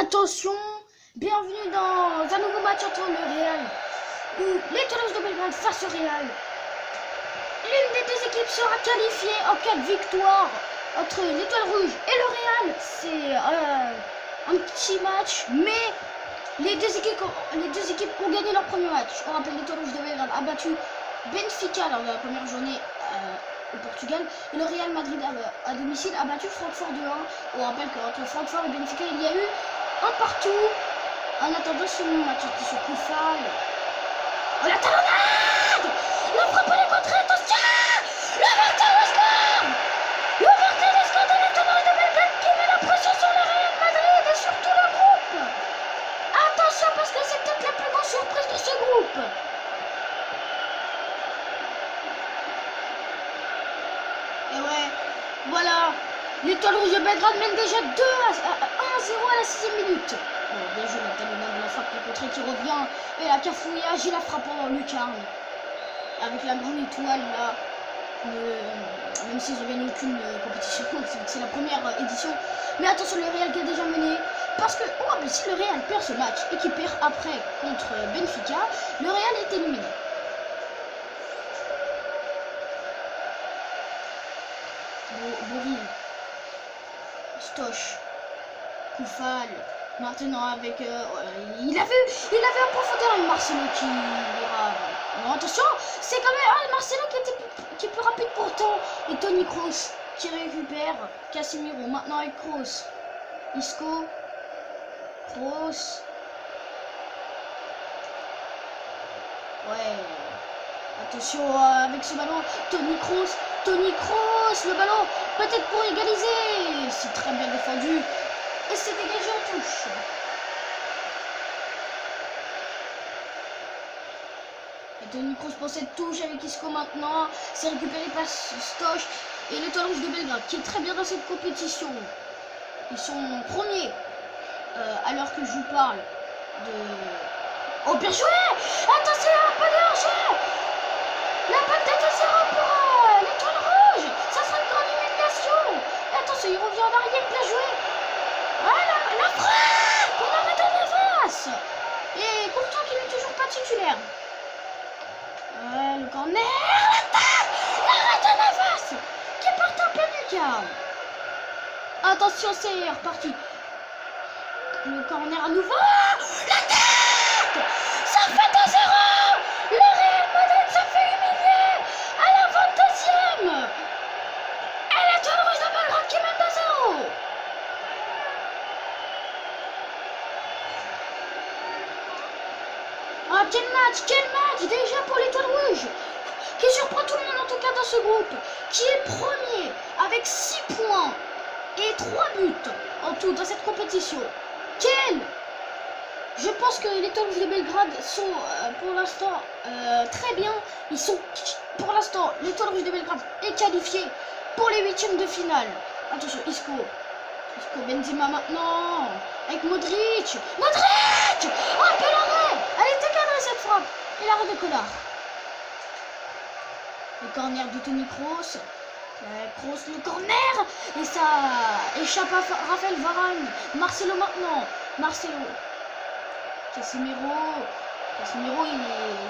Attention, bienvenue dans un nouveau match entre le Real ou l'Étoile Rouge de Belgrade face au Real. L'une des deux équipes sera qualifiée en cas de victoire entre l'Étoile Rouge et le Real. C'est un petit match, mais les deux équipes ont gagné leur premier match. On rappelle, l'Étoile Rouge de Belgrade a battu Benfica lors de la première journée au Portugal, et le Real Madrid à domicile a battu Francfort 2-1. On rappelle qu'entre Francfort et Benfica, il y a eu un partout. En attendant ce match sur Koufal. Oh, la talonnade! La frappe à la contrée, attention! L'ouverture de score! L'ouverture de score de l'Étoile Rouge de Belgrade qui met la pression sur le Real Madrid et sur tout le groupe. Attention, parce que c'est peut-être la plus grande surprise de ce groupe. Et ouais, voilà, l'Étoile Rouge de Belgrade mène déjà 1-0 à la 6e minute. Bon, bien joué, la talonnade de la frappe de contrée qui revient. Et la cafouillage et la frappe en lucarne. Avec la grande étoile là. Même s'ils n'ont gagné aucune compétition, c'est la première édition. Mais attention, le Real qui a déjà mené. Parce que mais si le Real perd ce match et qu'il perd après contre Benfica, le Real est éliminé. Bouril, Stoch, Koufal, maintenant avec il avait en profondeur avec Marcelo qui ira. Non, attention, c'est quand même Marcelo qui est plus rapide pourtant, et Toni Kroos qui récupère Casemiro maintenant avec Kroos, Isco, Kroos, ouais, attention avec ce ballon, Toni Kroos, le ballon, peut-être pour égaliser. C'est très bien défendu. Et c'est dégagé en touche. Et Toni Kroos pour cette touche avec Isco maintenant. C'est récupéré par Stoch et l'Étoile Rouge de Belgrade qui est très bien dans cette compétition. Ils sont premiers à l'heure que je vous parle de... Oh, bien joué! Attention, un peu de hors-jeu! La balle tête à 0 pour l'Étoile Rouge. Ça sera une grande humiliation. Et attention, il revient en arrière, bien joué. Voilà, la frappe. On arrête en face. Et pourtant qu'il n'est toujours pas titulaire. Le corner, l'attaque, l'arrête en face. Qui part en pleine lucarne. Attention, c'est reparti. Le corner à nouveau. L'attaque. Ça fait 2-0. Le Real Madrid se fait humilier à la 22e. Et l'Étoile Rouge de Belgrade qui mène 2-0. Ah, quel match déjà pour l'Étoile Rouge qui surprend tout le monde en tout cas dans ce groupe, qui est premier avec 6 points et 3 buts en tout dans cette compétition. Je pense que l'Étoile Rouge de Belgrade sont pour l'instant très bien. Ils sont pour l'instant, l'Étoile Rouge de Belgrade est qualifiée pour les 8e de finale. Attention, Isco, Benzema maintenant avec Modric. Oh, quel arrêt! Elle était cadrée cette frappe. Et l'arrêt de Collard. Le corner de Toni Kroos. Kroos, le corner. Et ça échappe à Raphaël Varane. Marcelo maintenant. Casemiro,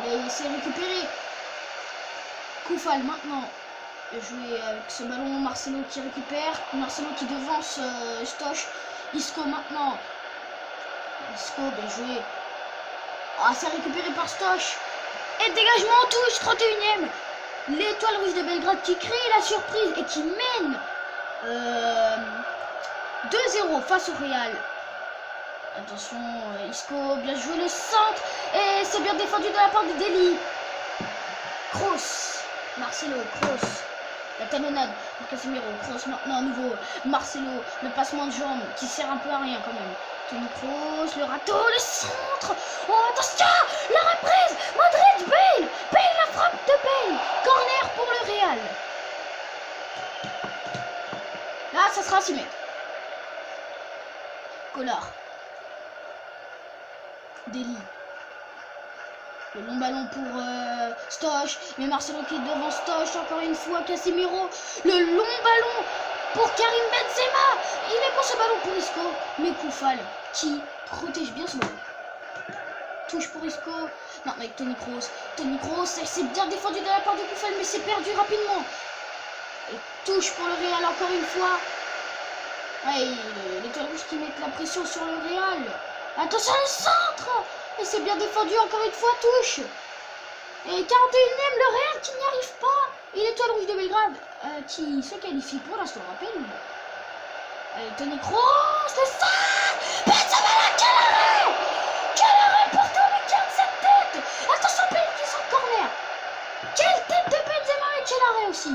il s'est récupéré. Koufal maintenant. Jouer avec ce ballon, Marcelo qui récupère. Marcelo qui devance Stoch. Isco maintenant. Isco, bien joué. Ah, c'est récupéré par Stoch. Et dégagement en touche, 31e. L'Étoile Rouge de Belgrade qui crée la surprise et qui mène 2-0 face au Real. Attention, Isco, bien joué le centre. Et c'est bien défendu de la part de Deli. Kroos, Marcelo, Kroos. La talonnade pour Casemiro. Kroos maintenant à nouveau. Marcelo, le passement de jambes qui sert un peu à rien quand même. Toni Kroos, le râteau, le centre. Oh, attention, la reprise. Modric, Bale, la frappe de Bale. Corner pour le Real. Là, ça sera 6 mètres. Collard. Deli. Le long ballon pour Stoch. Mais Marcelo qui est devant Stoch. Encore une fois, Casemiro. Le long ballon pour Karim Benzema. Il est pour ce ballon pour Isco. Mais Koufal qui protège bien ce ballon. Touche pour Isco. Non, avec Toni Kroos. Toni Kroos, c'est bien défendu de la part de Koufal, mais c'est perdu rapidement. Et touche pour le Real encore une fois. Ouais, l'étoile rouge qui met la pression sur le Real. Attention le centre. Et c'est bien défendu encore une fois, touche. Et 41e, le Real qui n'y arrive pas. Et l'étoile rouge de Belgrade qui se qualifie pour l'instant, rappel. Allez, Toni Kroos, le centre. Benzema, quel arrêt. Quel arrêt pour Toni qui a cette tête. Attention, Belgique qui sort de corner. Quelle tête de Benzema et quel arrêt aussi.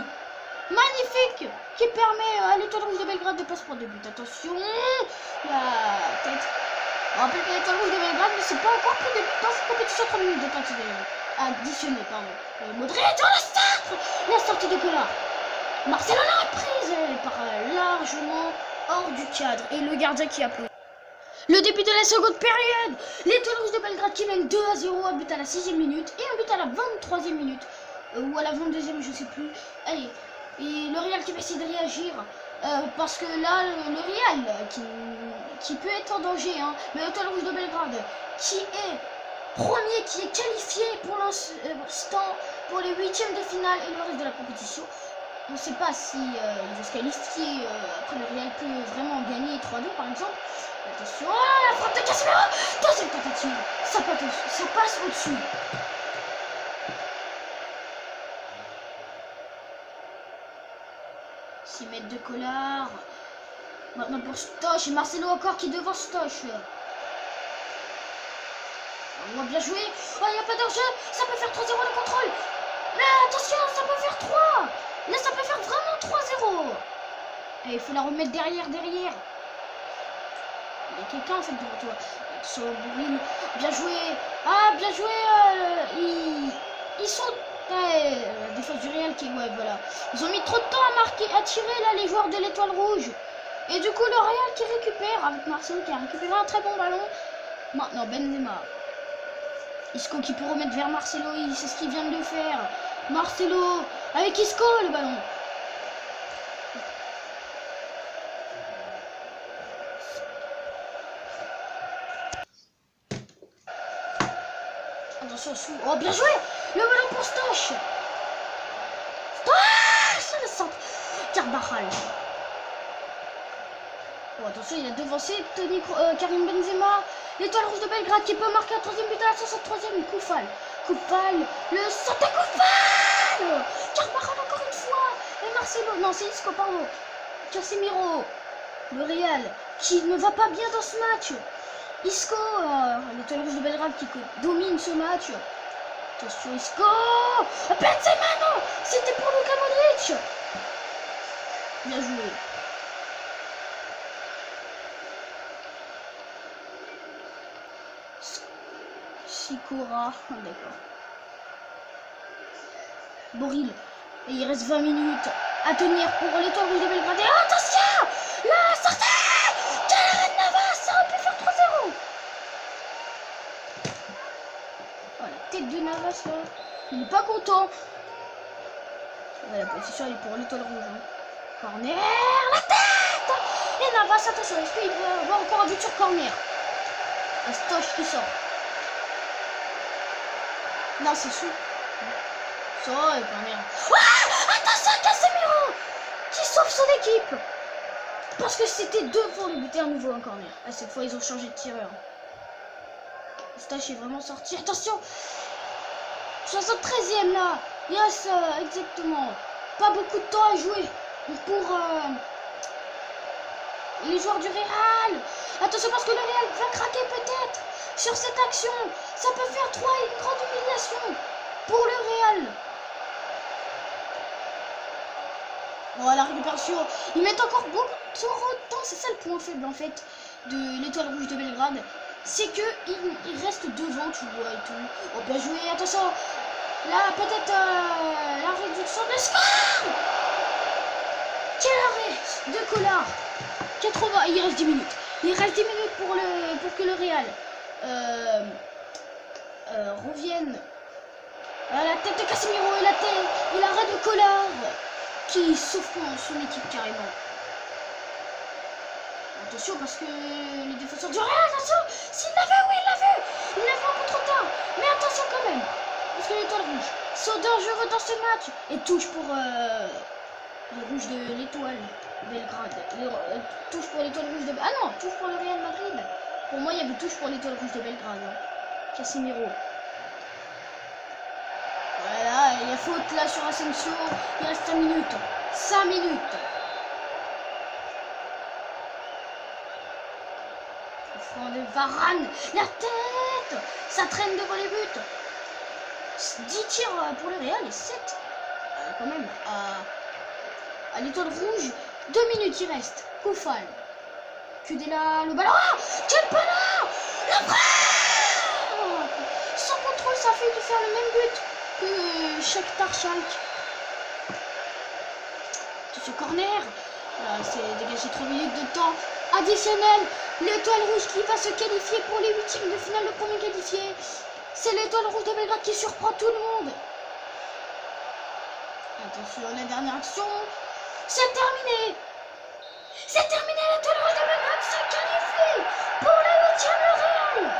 Magnifique, qui permet à l'étoile rouge de Belgrade de passer pour deux buts. Attention, la tête. On rappelle que l'étoile rouge de Belgrade ne s'est pas encore pris de but dans cette compétition. 3 minutes de temps additionné, pardon. Modric, la sortie de Collard. Marcelo la reprise, elle part largement hors du cadre. Et le gardien qui applaudit. Le début de la seconde période. L'étoile rouge de Belgrade qui mène 2-0, un but à la 6e minute et un but à la 23e minute. Ou à la 22e, je sais plus. Allez. Et le Real qui va essayer de réagir parce que là le Real qui peut être en danger, hein, mais l'étoile rouge de Belgrade qui est premier, qui est qualifié pour l'instant pour les 8e de finale et le reste de la compétition. On ne sait pas si il va se qualifier, après le Real peut vraiment gagner 3-2 par exemple. Attention, la frappe de Casemiro, deuxième tentative, ça passe au-dessus. 6 mètres de Collard. Maintenant pour Stoch et Marcelo encore qui devant Stoch. On va bien jouer. Oh, il n'y a pas d'enjeu. Ça peut faire 3-0 le contrôle. Là, attention, ça peut faire 3. Là, ça peut faire vraiment 3-0. Et il faut la remettre derrière. Il y a quelqu'un en fait devant toi. Sur Bouril. Bien joué. Ah, bien joué. Ils sont... la défense du Real qui est... Ouais, voilà. Ils ont mis trop de temps à tirer là les joueurs de l'étoile rouge. Et du coup le Real qui récupère avec Marcelo qui a récupéré un très bon ballon. Maintenant Benzema. Isco qui peut remettre vers Marcelo, c'est ce qu'il vient de faire. Marcelo avec Isco le ballon. Attention sous. Oh bien joué. Le ballon pour Stoch. Stoch, le centre. Carvajal. Oh, attention, il a devancé Karim Benzema. L'étoile rouge de Belgrade qui peut marquer un troisième but à la 63e. Koufal, le centre de Koufal. Carvajal encore une fois. Et Marcelo, non c'est Isco, pardon. Casemiro, le Real qui ne va pas bien dans ce match. Isco, l'étoile rouge de Belgrade qui domine ce match. Attention Isco. Benzema, non. C'était pour Luka Modric. Bien joué. Sikora, d'accord. Boril. Et il reste 20 minutes à tenir pour l'étoile rouge de Belgrade. Et attention, la sortie. Quel arrêt de Navas, ça aurait pu faire 3-0. Oh, la tête de Navas là. Il n'est pas content. Ouais, la position est pour l'étoile rouge. Hein. Corner, la tête. Et Navas, attention, est-ce qu'il va avoir encore un but sur corner? Et Stoch qui sort. Non, c'est sous. Ça, et corner. Ah, attention, Casemiro qui sauve son équipe. Parce que c'était devant le but et un nouveau un corner. Ah, cette fois, ils ont changé de tireur. Stoch est vraiment sorti. Attention, 73e là. Il reste exactement pas beaucoup de temps à jouer pour les joueurs du Real. Attention parce que le Real va craquer peut-être sur cette action. Ça peut faire 3 et une grande humiliation pour le Real. Bon, la récupération, ils mettent encore beaucoup de temps. C'est ça le point faible en fait de l'étoile rouge de Belgrade. C'est qu'ils restent devant, tu vois, et tout. Oh, bien joué, attention. Là, peut-être la réduction de score. Quel arrêt de Collard. 80, il reste 10 minutes. Il reste 10 minutes pour que le Real revienne à la tête de Casemiro et l'arrêt de Collard qui souffre son équipe carrément. Attention parce que les défenseurs du Real, attention, s'il l'a vu, oui, il l'a vu. Il l'a vu un peu trop tard. Mais attention quand même. Parce que l'étoile rouge sont dangereux dans ce match. Et touche pour les rouges de l'étoile Belgrade. Touche pour l'étoile rouge de... Ah non, touche pour le Real Madrid. Pour moi, il y avait touche pour l'étoile rouge de Belgrade. Hein. Casemiro. Voilà, il y a faute là sur Asensio. Il reste 5 minutes. 5 minutes. Front de Varane. La tête. Ça traîne devant les buts. 10 tirs pour le Real et 7. Quand même. À l'étoile rouge. 2 minutes il reste. Koufal. Kudela, le ballon. Ah, quel ballon. La frappe. Sans contrôle, ça fait de faire le même but que Shakhtar Schalke. Ce corner. C'est dégagé 3 minutes de temps additionnel. L'étoile rouge qui va se qualifier pour les huitièmes de finale, le premier qualifié. C'est l'étoile rouge de Belgrade qui surprend tout le monde. Attention, la dernière action. C'est terminé. C'est terminé, l'étoile rouge de Belgrade se qualifie pour les huitièmes. Le Real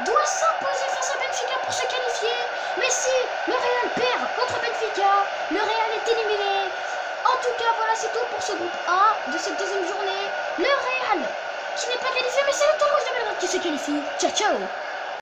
doit s'imposer face à Benfica pour se qualifier. Mais si le Real perd contre Benfica, le Real est éliminé. En tout cas, voilà, c'est tout pour ce groupe A de cette deuxième journée. Le Real qui n'est pas qualifié, mais c'est l'étoile rouge de Belgrade qui se qualifie. Ciao, ciao.